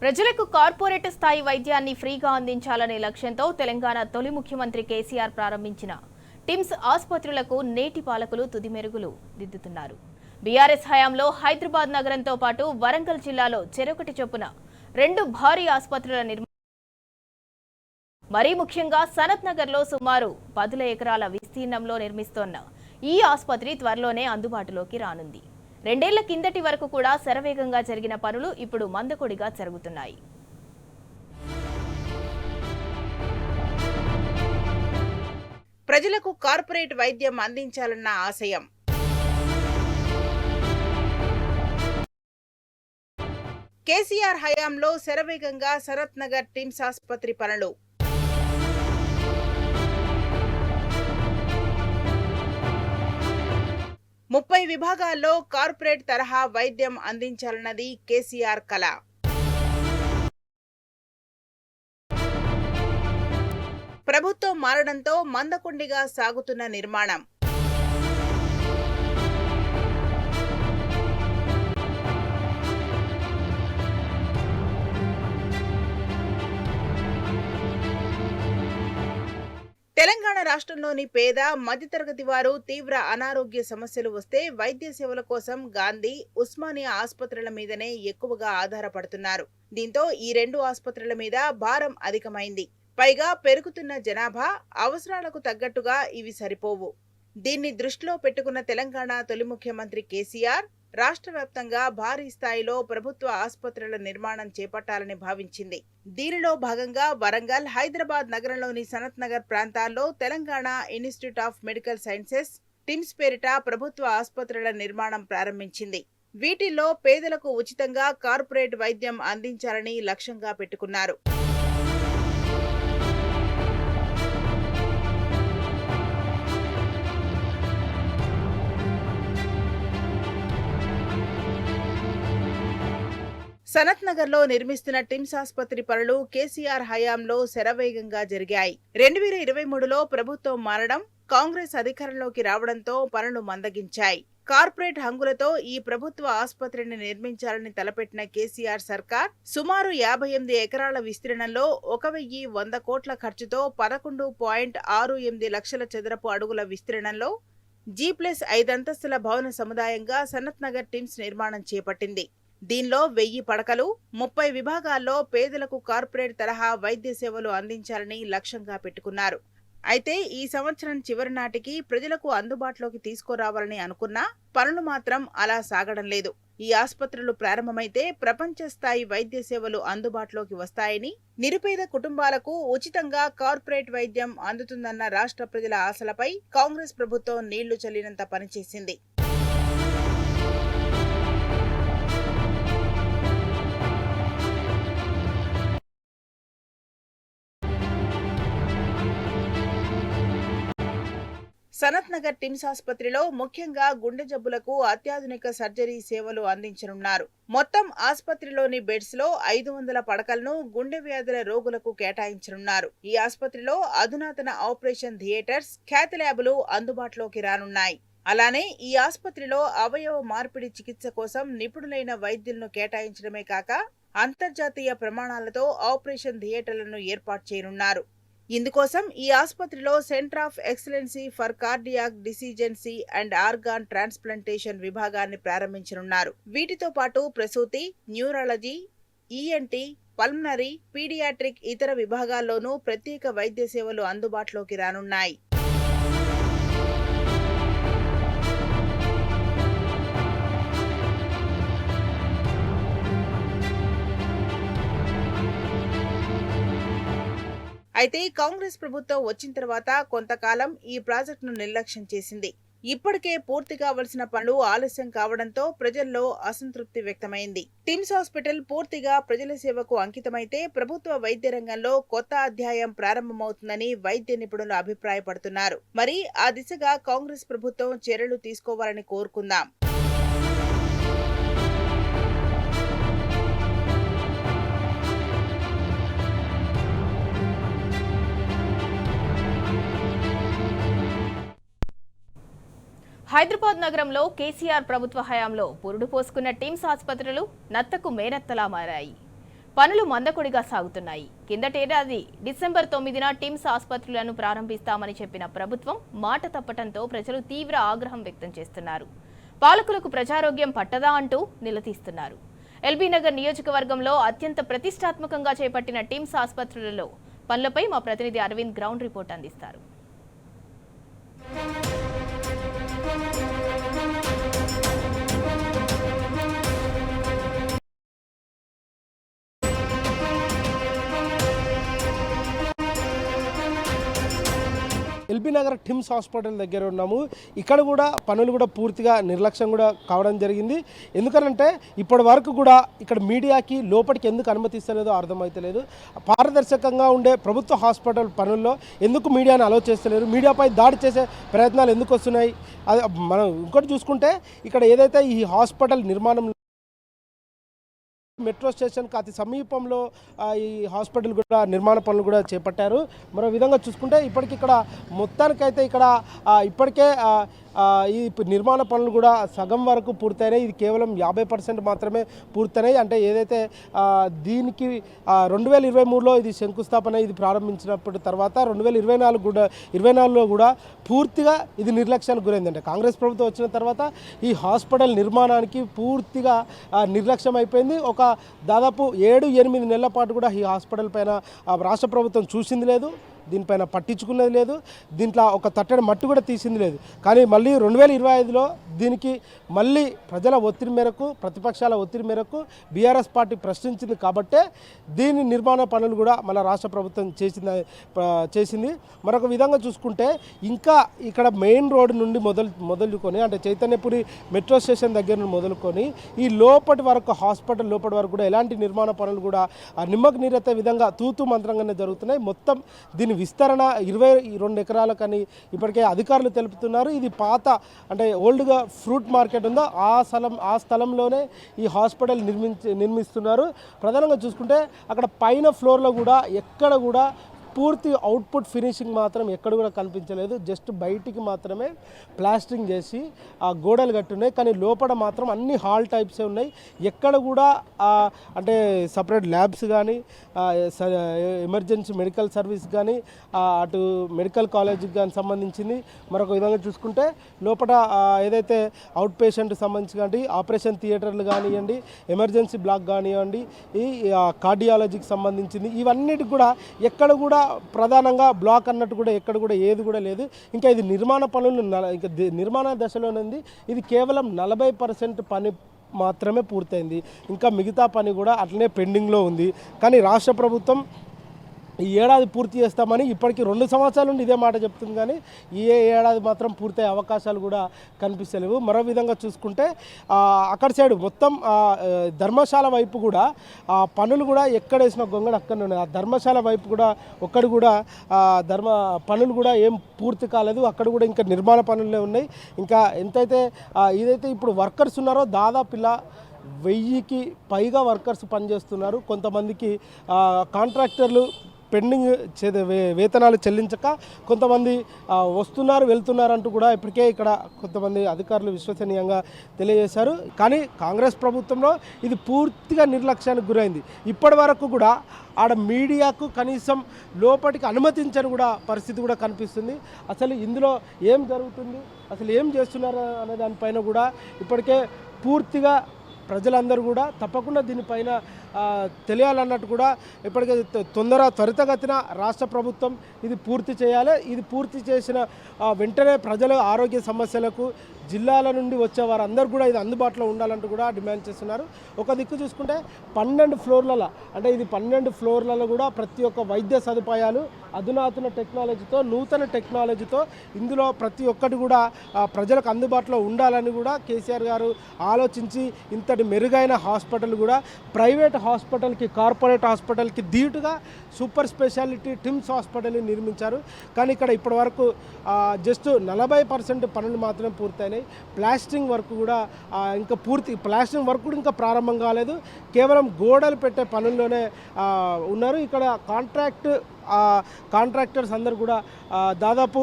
ప్రజలకు కార్పొరేట్ స్థాయి వైద్యాన్ని ఫ్రీగా అందించాలనే లక్ష్యంతో తెలంగాణ తొలి ముఖ్యమంత్రి కేసీఆర్ ప్రారంభించిన టిమ్స్ ఆసుపత్రులకు నేటి పాలకులు తుది మెరుగులు దిద్దుతున్నారు. బీఆర్ఎస్ హయాంలో హైదరాబాద్ నగరంతో పాటు వరంగల్ జిల్లాలో చెరొకటి చొప్పున 2 భారీ ఆసుపత్రుల నిర్మాణం, మరీ ముఖ్యంగా సనత్ నగర్లో సుమారు 10 ఎకరాల విస్తీర్ణంలో నిర్మిస్తోన్న ఈ ఆసుపత్రి త్వరలోనే అందుబాటులోకి రానుంది. 2 ఏళ్ల కిందటి వరకు కూడా శరవేగంగా జరిగిన పనులు ఇప్పుడు మందకొడిగా జరుగుతున్నాయి. ప్రజలకు కార్పొరేట్ వైద్యం అందించాలన్న ఆశయం. కేసీఆర్ హయాంలో శరవేగంగా సనత్ నగర్ టిమ్స్ ఆసుపత్రి పనులు. ముప్పై విభాగాల్లో కార్పొరేట్ తరహా వైద్యం అందించాలన్నది కేసీఆర్ కల. ప్రభుత్వం మారడంతో మందకొండిగా సాగుతున్న నిర్మాణం. తెలంగాణ రాష్ట్రంలోని పేద మధ్యతరగతి వారు తీవ్ర అనారోగ్య సమస్యలు వస్తే వైద్య సేవల కోసం గాంధీ, ఉస్మానియా ఆసుపత్రుల మీదనే ఎక్కువగా ఆధారపడుతున్నారు. దీంతో ఈ 2 ఆసుపత్రుల మీద భారం అధికమైంది. పైగా పెరుగుతున్న జనాభా అవసరాలకు తగ్గట్టుగా ఇవి సరిపోవు. దీన్ని దృష్టిలో పెట్టుకున్న తెలంగాణ తొలి ముఖ్యమంత్రి కేసీఆర్ రాష్ట్ర వ్యాప్తంగా భారీ స్థాయిలో ప్రభుత్వ ఆసుపత్రుల నిర్మాణం చేపట్టాలని భావించింది. దీనిలో భాగంగా వరంగల్, హైదరాబాద్ నగరంలోని సనత్ నగర్ ప్రాంతాల్లో Telangana institute of medical sciences TIMS పేరిట ప్రభుత్వ ఆసుపత్రుల నిర్మాణం ప్రారంభించింది. వీటిల్లో పేదలకు ఉచితంగా కార్పొరేట్ వైద్యం అందించాలని లక్ష్యంగా పెట్టుకున్నారు. సనత్ నగర్ లో నిర్మిస్తున్న టిమ్స్ ఆసుపత్రి పనులు కేసీఆర్ హయాంలో శరవేగంగా జరిగాయి. 2023లో ప్రభుత్వం మారడం, కాంగ్రెస్ అధికారంలోకి రావడంతో పనులు మందగించాయి. కార్పొరేట్ హంగులతో ఈ ప్రభుత్వ ఆసుపత్రిని నిర్మించాలని తలపెట్టిన కేసీఆర్ సర్కార్ సుమారు 58 ఎకరాల విస్తీర్ణంలో 1100 కోట్ల ఖర్చుతో 11.68 లక్షల చదరపు అడుగుల విస్తీర్ణంలో G+5 అంతస్తుల భవన సముదాయంగా సనత్ నగర్ టిమ్స్ నిర్మాణం చేపట్టింది. దీనిలో 1000 పడకలు, 30 విభాగాల్లో పేదలకు కార్పొరేట్ తరహా వైద్య సేవలు అందించాలని లక్ష్యంగా పెట్టుకున్నారు. అయితే ఈ సంవత్సరం చివరి నాటికి ప్రజలకు అందుబాటులోకి తీసుకురావాలని అనుకున్నా పనులు మాత్రం అలా సాగడం లేదు. ఈ ఆసుపత్రులు ప్రారంభమైతే ప్రపంచ స్థాయి వైద్య సేవలు అందుబాటులోకి వస్తాయని, నిరుపేద కుటుంబాలకు ఉచితంగా కార్పొరేట్ వైద్యం అందుతుందన్న రాష్ట్ర ప్రజల ఆశలపై కాంగ్రెస్ ప్రభుత్వం నీళ్లు చల్లినంత పనిచేసింది. సనత్ నగర్ టిమ్స్ ఆసుపత్రిలో ముఖ్యంగా గుండె జబ్బులకు అత్యాధునిక సర్జరీ సేవలు అందించనున్నారు. మొత్తం ఆసుపత్రిలోని బెడ్స్ లో 500 పడకలను గుండె వ్యాధుల రోగులకు కేటాయించనున్నారు. ఈ ఆసుపత్రిలో అధునాతన ఆపరేషన్ థియేటర్స్, క్యాథ్ ల్యాబులు అందుబాటులోకి రానున్నాయి. అలానే ఈ ఆసుపత్రిలో అవయవ మార్పిడి చికిత్స కోసం నిపుణులైన వైద్యులను కేటాయించడమే కాక అంతర్జాతీయ ప్రమాణాలతో ఆపరేషన్ థియేటర్లను ఏర్పాటు చేయనున్నారు. ఇందుకోసం ఈ ఆసుపత్రిలో centre of excellency for cardiac diseases and organ transplantation విభాగాన్ని ప్రారంభించనున్నారు. వీటితో పాటు ప్రసూతి, న్యూరాలజీ, ఈఎన్టీ, పల్మనరీ, పీడియాట్రిక్ ఇతర విభాగాల్లోనూ ప్రత్యేక వైద్య సేవలు అందుబాటులోకి రానున్నాయి. అయితే కాంగ్రెస్ ప్రభుత్వం వచ్చిన తర్వాత కొంతకాలం ఈ ప్రాజెక్టును నిర్లక్ష్యం చేసింది. ఇప్పటికే పూర్తి కావలసిన పనులు ఆలస్యం కావడంతో ప్రజల్లో అసంతృప్తి వ్యక్తమైంది. టిమ్స్ హాస్పిటల్ పూర్తిగా ప్రజల సేవకు అంకితమైతే ప్రభుత్వ వైద్య రంగంలో కొత్త అధ్యాయం ప్రారంభమవుతుందని వైద్య నిపుణులు అభిప్రాయపడుతున్నారు. మరి ఆ దిశగా కాంగ్రెస్ ప్రభుత్వం చర్యలు తీసుకోవాలని కోరుకుందాం. హైదరాబాద్ నగరంలో కేసీఆర్ ప్రభుత్వ హయాంలో పురుడు పోసుకున్న టిమ్స్ ఆసుపత్రులు నత్తకు మేనత్తలా మారాయి. పనులు మందకొడిగా సాగుతున్నాయి. కిందటేడాది డిసెంబర్ 9న టిమ్స్ ఆసుపత్రులను ప్రారంభిస్తామని చెప్పిన ప్రభుత్వం మాట తప్పటంతో ప్రజలు తీవ్ర ఆగ్రహం వ్యక్తం చేస్తున్నారు. పాలకులకు ప్రజారోగ్యం పట్టదా అంటూ నిలదీస్తున్నారు. ఎల్బీనగర్ నియోజకవర్గంలో అత్యంత ప్రతిష్టాత్మకంగా చేపట్టిన టిమ్స్ ఆసుపత్రులలో పనులపై మా ప్రతినిధి అరవింద్ గ్రౌండ్ రిపోర్ట్ అందిస్తారు. ఎల్బీనగర్ టిమ్స్ హాస్పిటల్ దగ్గర ఉన్నాము. ఇక్కడ కూడా పనులు కూడా పూర్తిగా నిర్లక్ష్యం కూడా కావడం జరిగింది. ఎందుకంటే ఇప్పటి వరకు కూడా ఇక్కడ మీడియాకి లోపలికి ఎందుకు అనుమతిస్తలేదో అర్థమవుతలేదు. పారదర్శకంగా ఉండే ప్రభుత్వ హాస్పిటల్ పనుల్లో ఎందుకు మీడియాని అలౌ చేస్తలేరు, మీడియాపై దాడి చేసే ప్రయత్నాలు ఎందుకు వస్తున్నాయి. అది మనం ఇంకోటి చూసుకుంటే ఇక్కడ ఏదైతే ఈ హాస్పిటల్ నిర్మాణం మెట్రో స్టేషన్కి అతి సమీపంలో ఈ హాస్పిటల్ కూడా నిర్మాణ పనులు కూడా చేపట్టారు. మరో విధంగా చూసుకుంటే ఇప్పటికి ఇక్కడ మొత్తానికైతే ఇక్కడ ఇప్పటికే ఈ నిర్మాణ పనులు కూడా సగం వరకు పూర్తయినాయి. ఇది కేవలం 50% మాత్రమే పూర్తయినాయి. అంటే ఏదైతే దీనికి 2023లో ఇది శంకుస్థాపన ఇది ప్రారంభించినప్పటి తర్వాత 2024లో కూడా పూర్తిగా ఇది నిర్లక్ష్యానికి గురైంది. అంటే కాంగ్రెస్ ప్రభుత్వం వచ్చిన తర్వాత ఈ హాస్పిటల్ నిర్మాణానికి పూర్తిగా నిర్లక్ష్యం అయిపోయింది. ఒక దాదాపు 7-8 నెలల పాటు కూడా ఈ హాస్పిటల్ పైన రాష్ట్ర ప్రభుత్వం చూసింది లేదు, దీనిపైన పట్టించుకున్నది లేదు, దీంట్లో ఒక తట్టడి మట్టి కూడా తీసింది లేదు. కానీ మళ్ళీ 2025లో దీనికి మళ్ళీ ప్రజల ఒత్తిడి మేరకు, ప్రతిపక్షాల ఒత్తిడి మేరకు బీఆర్ఎస్ పార్టీ ప్రశ్నించింది కాబట్టే దీని నిర్మాణ పనులు కూడా మన రాష్ట్ర ప్రభుత్వం చేసింది. మరొక విధంగా చూసుకుంటే ఇంకా ఇక్కడ మెయిన్ రోడ్ నుండి మొదలుకొని అంటే చైతన్యపురి మెట్రో స్టేషన్ దగ్గర నుండి మొదలుకొని ఈ లోపటి వరకు హాస్పిటల్ లోపటి వరకు కూడా ఎలాంటి నిర్మాణ పనులు కూడా నిమ్మకు నీరెత్తే విధంగా తూతూ మంత్రంగానే జరుగుతున్నాయి. మొత్తం దీని విస్తరణ 22 ఎకరాలకని ఇప్పటికే అధికారులు తెలుపుతున్నారు. ఇది పాత అంటే ఓల్డ్గా ఫ్రూట్ మార్కెట్ ఉందో ఆ స్థలంలోనే ఈ హాస్పిటల్ నిర్మిస్తున్నారు. ప్రధానంగా చూసుకుంటే అక్కడ పైన ఫ్లోర్లో కూడా ఎక్కడ కూడా పూర్తి అవుట్పుట్ ఫినిషింగ్ మాత్రం ఎక్కడ కూడా కనిపించలేదు. జస్ట్ బయటికి మాత్రమే ప్లాస్టరింగ్ చేసి ఆ గోడలు కట్టున్నాయి. కానీ లోపల మాత్రం అన్ని హాల్ టైప్సే ఉన్నాయి. ఎక్కడ కూడా అంటే సపరేట్ ల్యాబ్స్ కానీ ఎమర్జెన్సీ మెడికల్ సర్వీస్ కానీ అటు మెడికల్ కాలేజీకి కానీ సంబంధించింది. మరొక విధంగా చూసుకుంటే లోపల ఏదైతే అవుట్ పేషెంట్కి సంబంధించి కానీ ఆపరేషన్ థియేటర్లు కానివ్వండి, ఎమర్జెన్సీ బ్లాక్ కానివ్వండి, ఈ కార్డియాలజీకి సంబంధించింది ఇవన్నిటికి కూడా ఎక్కడ కూడా ప్రధానంగా బ్లాక్ అన్నట్టు కూడా ఎక్కడ కూడా ఏది కూడా లేదు. ఇంకా ఇది నిర్మాణ పనులు ఇంకా నిర్మాణ దశలోనే ఉంది. ఇది కేవలం 40% పని మాత్రమే పూర్తయింది. ఇంకా మిగతా పని కూడా అట్లనే పెండింగ్లో ఉంది. కానీ రాష్ట్ర ప్రభుత్వం ఈ ఏడాది పూర్తి చేస్తామని ఇప్పటికీ 2 సంవత్సరాల నుండి ఇదే మాట చెప్తుంది. కానీ ఈ ఏడాది మాత్రం పూర్తయ్యే అవకాశాలు కూడా కనిపిస్తలేవు. మరో విధంగా చూసుకుంటే అక్కడ సైడ్ మొత్తం ధర్మశాల వైపు కూడా పనులు కూడా ఎక్కడ వేసిన గొంగడు అక్కడనే ఉన్నాయి. ఆ ధర్మశాల వైపు కూడా ఒక్కడు కూడా పనులు కూడా ఏం పూర్తి కాలేదు. అక్కడ కూడా ఇంకా నిర్మాణ పనులే ఉన్నాయి. ఇంకా ఎంతైతే ఇదైతే ఇప్పుడు వర్కర్స్ ఉన్నారో దాదాపు ఇలా 1000కి పైగా వర్కర్స్ పనిచేస్తున్నారు. కొంతమందికి కాంట్రాక్టర్లు పెండింగ్ వేతనాలు చెల్లించక కొంతమంది వస్తున్నారు వెళ్తున్నారు అంటూ కూడా ఇప్పటికే ఇక్కడ కొంతమంది అధికారులు విశ్వసనీయంగా తెలియజేశారు. కానీ కాంగ్రెస్ ప్రభుత్వంలో ఇది పూర్తిగా నిర్లక్ష్యానికి గురైంది. ఇప్పటి వరకు కూడా ఆడ మీడియాకు కనీసం లోపలికి అనుమతించని కూడా పరిస్థితి కూడా కనిపిస్తుంది. అసలు ఇందులో ఏం జరుగుతుంది, అసలు ఏం చేస్తున్నారు అనే దానిపైన కూడా ఇప్పటికే పూర్తిగా ప్రజలందరూ కూడా తప్పకుండా దీనిపైన తెలియాలన్నట్టు కూడా ఇప్పటికే త్వరితగతిన రాష్ట్ర ప్రభుత్వం ఇది పూర్తి చేయాలి. ఇది పూర్తి చేసిన వెంటనే ప్రజల ఆరోగ్య సమస్యలకు జిల్లాల నుండి వచ్చే వారందరూ కూడా ఇది అందుబాటులో ఉండాలంటూ కూడా డిమాండ్ చేస్తున్నారు. ఒక దిక్కు చూసుకుంటే 12 ఫ్లోర్లలో అంటే ఇది 12 ఫ్లోర్లలో కూడా ప్రతి ఒక్క వైద్య సదుపాయాలు అధునాతన టెక్నాలజీతో నూతన టెక్నాలజీతో ఇందులో ప్రతి ఒక్కటి కూడా ప్రజలకు అందుబాటులో ఉండాలని కూడా కేసీఆర్ గారు ఆలోచించి ఇంతటి మెరుగైన హాస్పిటల్ కూడా ప్రైవేట్ హాస్పిటల్కి కార్పొరేట్ హాస్పిటల్కి ధీటుగా సూపర్ స్పెషాలిటీ టిమ్స్ హాస్పిటల్ని నిర్మించారు. కానీ ఇక్కడ ఇప్పటి వరకు జస్ట్ 40% పనులు మాత్రమే పూర్తయినాయి. ప్లాస్టరింగ్ వర్క్ కూడా ప్లాస్టరింగ్ వర్క్ కూడా ఇంకా ప్రారంభం కాలేదు. కేవలం గోడలు పెట్టే పనుల్లోనే ఉన్నారు. ఇక్కడ కాంట్రాక్టర్స్ అందరూ కూడా దాదాపు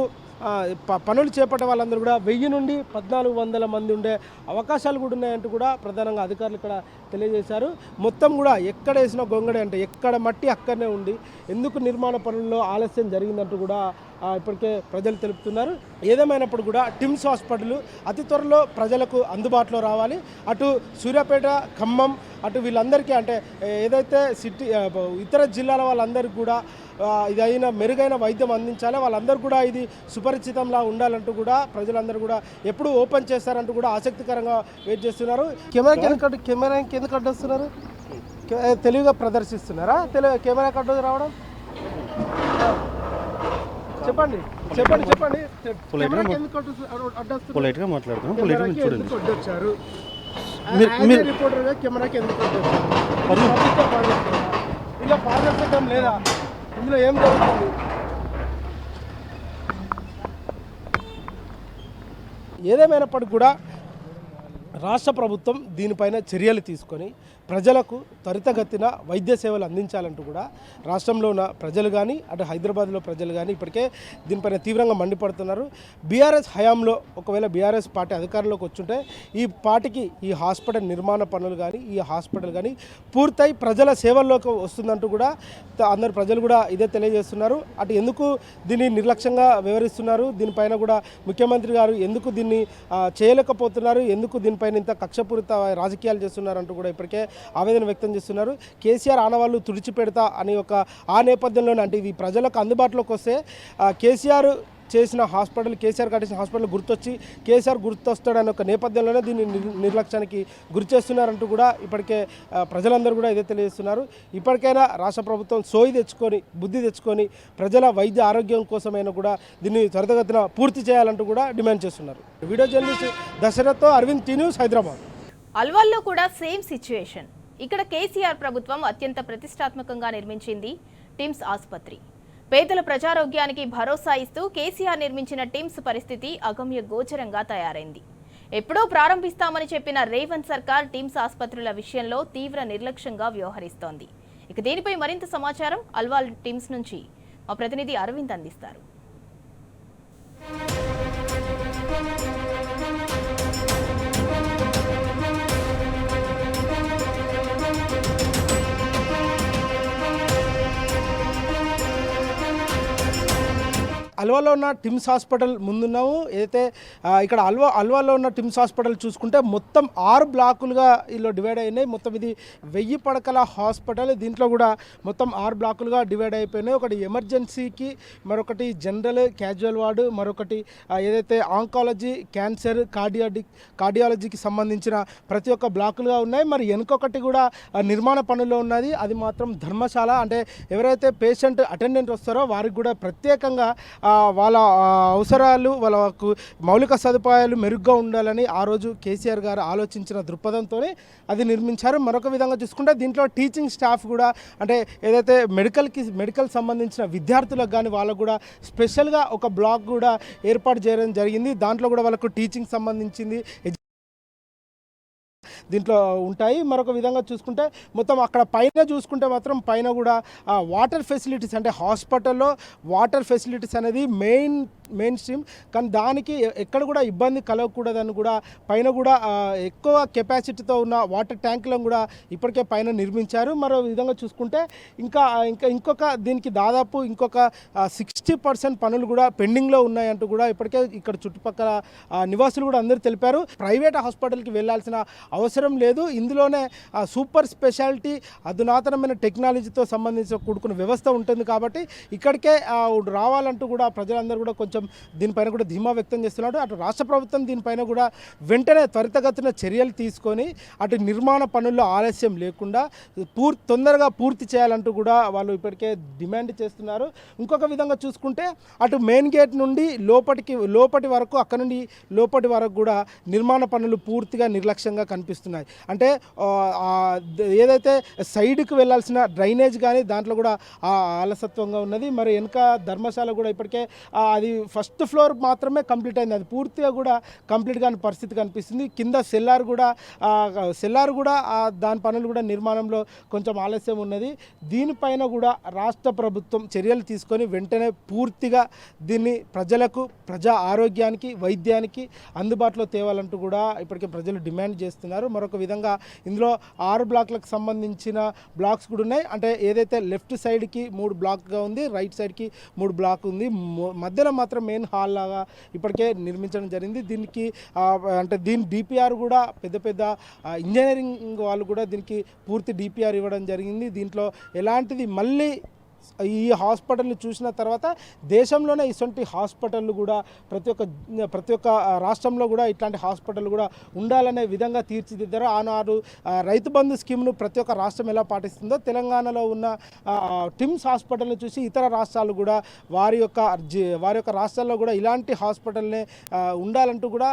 పనులు చేపట్టే వాళ్ళందరూ కూడా 1000 నుండి 1400 మంది ఉండే అవకాశాలు కూడా ఉన్నాయంటూ కూడా ప్రధానంగా అధికారులు ఇక్కడ తెలియజేశారు. మొత్తం కూడా ఎక్కడ వేసిన గొంగడే అంటే ఎక్కడ మట్టి అక్కడనే ఉండి ఎందుకు నిర్మాణ పనుల్లో ఆలస్యం జరిగిందంటూ కూడా ఇప్పటికే ప్రజలు తెలుపుతున్నారు. ఏదేమైనప్పుడు కూడా టిమ్స్ హాస్పిటల్ అతి త్వరలో ప్రజలకు అందుబాటులో రావాలి. అటు సూర్యాపేట, ఖమ్మం అటు వీళ్ళందరికీ అంటే ఏదైతే సిటీ ఇతర జిల్లాల వాళ్ళందరికీ కూడా ఇదైన మెరుగైన వైద్యం అందించాలి. వాళ్ళందరూ కూడా ఇది సుపరిచితంలా ఉండాలంటూ కూడా ప్రజలందరూ కూడా ఎప్పుడు ఓపెన్ చేస్తారంటూ కూడా ఆసక్తికరంగా వెయిట్ చేస్తున్నారు. కెమెరాకి ఎందుకు అడ్డొస్తున్నారు? తెలివిగా ప్రదర్శిస్తున్నారా? కెమెరా కట్టు రావడం చెప్పండి. పొలైట్గా మాట్లాడుతున్నాం. పొలైట్గా చూడండి. అడ్డొచ్చారు మీరు రిపోర్టర్గా కెమెరాకి ఎందుకు అడ్డొచ్చారు? ఇలా పారదర్శకం లేదా? ఇందులో ఏం జరుగుతుంది? ఏదేమైనప్పటికీ కూడా రాష్ట్ర ప్రభుత్వం దీనిపైన చర్యలు తీసుకొని ప్రజలకు త్వరితగతిన వైద్య సేవలు అందించాలంటూ కూడా రాష్ట్రంలో ఉన్న ప్రజలు కానీ అటు హైదరాబాద్లో ప్రజలు కానీ ఇప్పటికే దీనిపైన తీవ్రంగా మండిపడుతున్నారు. బీఆర్ఎస్ హయాంలో ఒకవేళ బీఆర్ఎస్ పార్టీ అధికారంలోకి వచ్చుంటే ఈ పార్టీకి ఈ హాస్పిటల్ నిర్మాణ పనులు కానీ ఈ హాస్పిటల్ కానీ పూర్తయి ప్రజల సేవల్లోకి వస్తుందంటూ కూడా అందరు ప్రజలు కూడా ఇదే తెలియజేస్తున్నారు. అటు ఎందుకు దీన్ని నిర్లక్ష్యంగా వ్యవహరిస్తున్నారు, దీనిపైన కూడా ముఖ్యమంత్రి గారు ఎందుకు దీన్ని చేయలేకపోతున్నారు, ఎందుకు దీనిపైన ఇంత కక్షపూరిత రాజకీయాలు చేస్తున్నారంటూ కూడా ఇప్పటికే ఆవేదన వ్యక్తం చేస్తున్నారు. కేసీఆర్ ఆనవాళ్ళు తుడిచిపెడతా అని ఆ నేపథ్యంలోనే అంటే ఇది ప్రజలకు అందుబాటులోకి వస్తే కేసీఆర్ చేసిన హాస్పిటల్, కేసీఆర్ కట్టించిన హాస్పిటల్ గుర్తొచ్చి కేసీఆర్ గుర్తొస్తాడనే ఒక నేపథ్యంలోనే దీన్ని నిర్లక్ష్యానికి గురి చేస్తున్నారంటూ కూడా ఇప్పటికే ప్రజలందరూ కూడా ఇదే తెలియజేస్తున్నారు. ఇప్పటికైనా రాష్ట్ర ప్రభుత్వం సోయి తెచ్చుకొని బుద్ధి తెచ్చుకొని ప్రజల వైద్య ఆరోగ్యం కోసమైనా కూడా దీన్ని త్వరితగతిన పూర్తి చేయాలంటూ కూడా డిమాండ్ చేస్తున్నారు. వీడియో జర్నలిస్ట్ దశరథ్తో అరవింద్, టీ న్యూస్, హైదరాబాద్. అల్వాల్లో కూడా సేమ్ సిచ్యుయేషన్. ఇక్కడ కేసీఆర్ ప్రభుత్వం అత్యంత ప్రతిష్టాత్మకంగా నిర్మించింది టిమ్స్ ఆసుపత్రి. పేదల ప్రజారోగ్యానికి భరోసా ఇస్తూ కేసీఆర్ నిర్మించిన టిమ్స్ పరిస్థితి అగమ్య గోచరంగా తయారైంది. ఎప్పుడో ప్రారంభిస్తామని చెప్పిన రేవంత్ సర్కార్ టిమ్స్ ఆసుపత్రుల విషయంలో తీవ్ర నిర్లక్ష్యంగా వ్యవహరిస్తోంది. ఇక దీనిపై మరింత సమాచారం అల్వాల్ టిమ్స్ నుంచి మా ప్రతినిధి అరవింద్ అందిస్తారు. అల్వాలో ఉన్న టిమ్స్ హాస్పిటల్ ముందున్నాము. ఏదైతే ఇక్కడ అల్వాలో ఉన్న టిమ్స్ హాస్పిటల్ చూసుకుంటే మొత్తం 6 బ్లాకులుగా ఇలా డివైడ్ అయినాయి. మొత్తం ఇది 1000 పడకల హాస్పిటల్. దీంట్లో కూడా మొత్తం 6 బ్లాకులుగా డివైడ్ అయిపోయినాయి. ఒకటి ఎమర్జెన్సీకి, మరొకటి జనరల్ క్యాజువల్ వార్డు, మరొకటి ఏదైతే ఆంకాలజీ, క్యాన్సర్, కార్డియాలజీకి సంబంధించిన ప్రతి ఒక్క బ్లాకులుగా ఉన్నాయి. మరి వెనుకొకటి కూడా నిర్మాణ పనుల్లో ఉన్నది. అది మాత్రం ధర్మశాల. అంటే ఎవరైతే పేషెంట్ అటెండెంట్ వస్తారో వారికి కూడా ప్రత్యేకంగా వాళ్ళ అవసరాలు, వాళ్ళకు మౌలిక సదుపాయాలు మెరుగ్గా ఉండాలని ఆ రోజు కేసీఆర్ గారు ఆలోచించిన దృక్పథంతోనే అది నిర్మించారు. మరొక విధంగా చూసుకుంటే దీంట్లో టీచింగ్ స్టాఫ్ కూడా అంటే ఏదైతే మెడికల్ సంబంధించిన విద్యార్థులకు కానీ వాళ్ళకు కూడా స్పెషల్గా ఒక బ్లాక్ కూడా ఏర్పాటు చేయడం జరిగింది. దాంట్లో కూడా వాళ్ళకు టీచింగ్ సంబంధించింది దీంట్లో ఉంటాయి. మరొక విధంగా చూసుకుంటే మొత్తం అక్కడ పైన చూసుకుంటే మాత్రం పైన కూడా వాటర్ ఫెసిలిటీస్ అంటే హాస్పిటల్లో వాటర్ ఫెసిలిటీస్ అనేది మెయిన్ స్ట్రీమ్. కానీ దానికి ఎక్కడ కూడా ఇబ్బంది కలగకూడదని కూడా పైన కూడా ఎక్కువ కెపాసిటీతో ఉన్న వాటర్ ట్యాంకులను కూడా ఇప్పటికే పైన నిర్మించారు. మరో విధంగా చూసుకుంటే ఇంకొక దీనికి దాదాపు ఇంకొక 60% పనులు కూడా పెండింగ్లో ఉన్నాయంటూ కూడా ఇప్పటికే ఇక్కడ చుట్టుపక్కల నివాసులు కూడా అందరూ తెలిపారు. ప్రైవేట్ హాస్పిటల్కి వెళ్ళాల్సిన అవసరం లేదు. ఇందులోనే సూపర్ స్పెషాలిటీ అధునాతనమైన టెక్నాలజీతో సంబంధించిన కూడుకున్న వ్యవస్థ ఉంటుంది కాబట్టి ఇక్కడికే రావాలంటూ కూడా ప్రజలందరూ కూడా కొంచెం దీనిపైన కూడా ధీమా వ్యక్తం చేస్తున్నారు. అటు రాష్ట్ర ప్రభుత్వం దీనిపైన కూడా వెంటనే త్వరితగతిన చర్యలు తీసుకొని అటు నిర్మాణ పనుల్లో ఆలస్యం లేకుండా తొందరగా పూర్తి చేయాలంటూ కూడా వాళ్ళు ఇప్పటికే డిమాండ్ చేస్తున్నారు. ఇంకొక విధంగా చూసుకుంటే అటు మెయిన్ గేట్ నుండి లోపటి వరకు అక్కడ నుండి లోపటి వరకు కూడా నిర్మాణ పనులు పూర్తిగా నిర్లక్ష్యంగా కనిపిస్తున్నాయి. అంటే ఏదైతే సైడ్కి వెళ్ళాల్సిన డ్రైనేజ్ కానీ దాంట్లో కూడా ఆలసత్వంగా ఉన్నది. మరి వెనుక ధర్మశాల కూడా ఇప్పటికే అది ఫస్ట్ ఫ్లోర్ మాత్రమే కంప్లీట్ అయింది. అది పూర్తిగా కూడా కంప్లీట్ కాని పరిస్థితి కనిపిస్తుంది. కింద సెల్లార్ కూడా దాని పనులు కూడా నిర్మాణంలో కొంచెం ఆలస్యం ఉన్నది. దీనిపైన కూడా రాష్ట్ర ప్రభుత్వం చర్యలు తీసుకొని వెంటనే పూర్తిగా దీన్ని ప్రజా ఆరోగ్యానికి వైద్యానికి అందుబాటులో తేవాలంటూ కూడా ఇప్పటికే ప్రజలు డిమాండ్ చేస్తున్నారు. మరొక విధంగా ఇందులో 6 బ్లాక్లకు సంబంధించిన బ్లాక్స్ కూడా ఉన్నాయి. అంటే ఏదైతే లెఫ్ట్ సైడ్కి 3 బ్లాక్గా ఉంది, రైట్ సైడ్కి 3 బ్లాక్ ఉంది, మధ్యలో మాత్రం మెయిన్ హాల్ లాగా ఇప్పటికే నిర్మించడం జరిగింది. దీనికి అంటే దీని డిపిఆర్ కూడా పెద్ద పెద్ద ఇంజనీరింగ్ వాళ్ళు కూడా దీనికి పూర్తి డిపిఆర్ ఇవ్వడం జరిగింది. దీంట్లో ఎలాంటిది మళ్ళీ ఈ హాస్పిటల్ని చూసిన తర్వాత దేశంలోనే ఇటువంటి హాస్పిటళ్ళు కూడా ప్రతి ఒక్క రాష్ట్రంలో కూడా ఇట్లాంటి హాస్పిటల్ కూడా ఉండాలనే విధంగా తీర్చిదిద్దారు. ఆనాడు రైతు బంధు స్కీమ్ను ప్రతి ఒక్క రాష్ట్రం ఎలా పాటిస్తుందో తెలంగాణలో ఉన్న టిమ్స్ హాస్పిటల్ని చూసి ఇతర రాష్ట్రాలు కూడా వారి యొక్క రాష్ట్రాల్లో కూడా ఇలాంటి హాస్పిటల్నే ఉండాలంటూ కూడా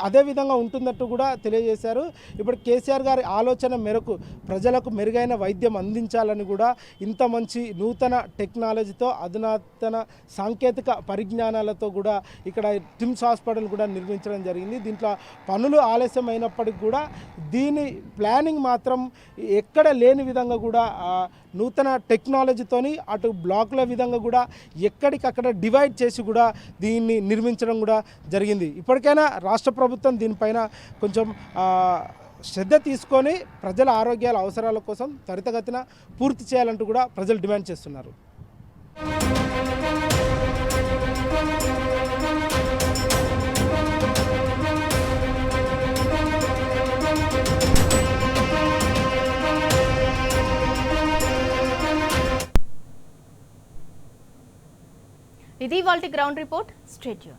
అదే విధంగా ఉంటున్నట్టు కూడా తెలియజేశారు. ఇప్పుడు కేసీఆర్ గారి ఆలోచన మేరకు ప్రజలకు మెరుగైన వైద్యం అందించాలని కూడా ఇంత మంచి నూతన టెక్నాలజీతో అధునాతన సాంకేతిక పరిజ్ఞానాలతో కూడా ఇక్కడ టిమ్స్ హాస్పిటల్ కూడా నిర్మించడం జరిగింది. దీంట్లో పనులు ఆలస్యం అయినప్పటికీ కూడా దీని ప్లానింగ్ మాత్రం ఎక్కడ లేని విధంగా కూడా నూతన టెక్నాలజీతోని అటు బ్లాకుల విధంగా కూడా ఎక్కడికక్కడ డివైడ్ చేసి కూడా దీన్ని నిర్మించడం కూడా జరిగింది. ఇప్పటికైనా రాష్ట్ర ప్రభుత్వం దీనిపైన కొంచెం శ్రద్ధ తీసుకొని ప్రజల ఆరోగ్యాల అవసరాల కోసం త్వరితగతిన పూర్తి చేయాలంటూ కూడా ప్రజలు డిమాండ్ చేస్తున్నారు. ఇది ఇవాల్టి గ్రౌండ్ రిపోర్ట్. State you.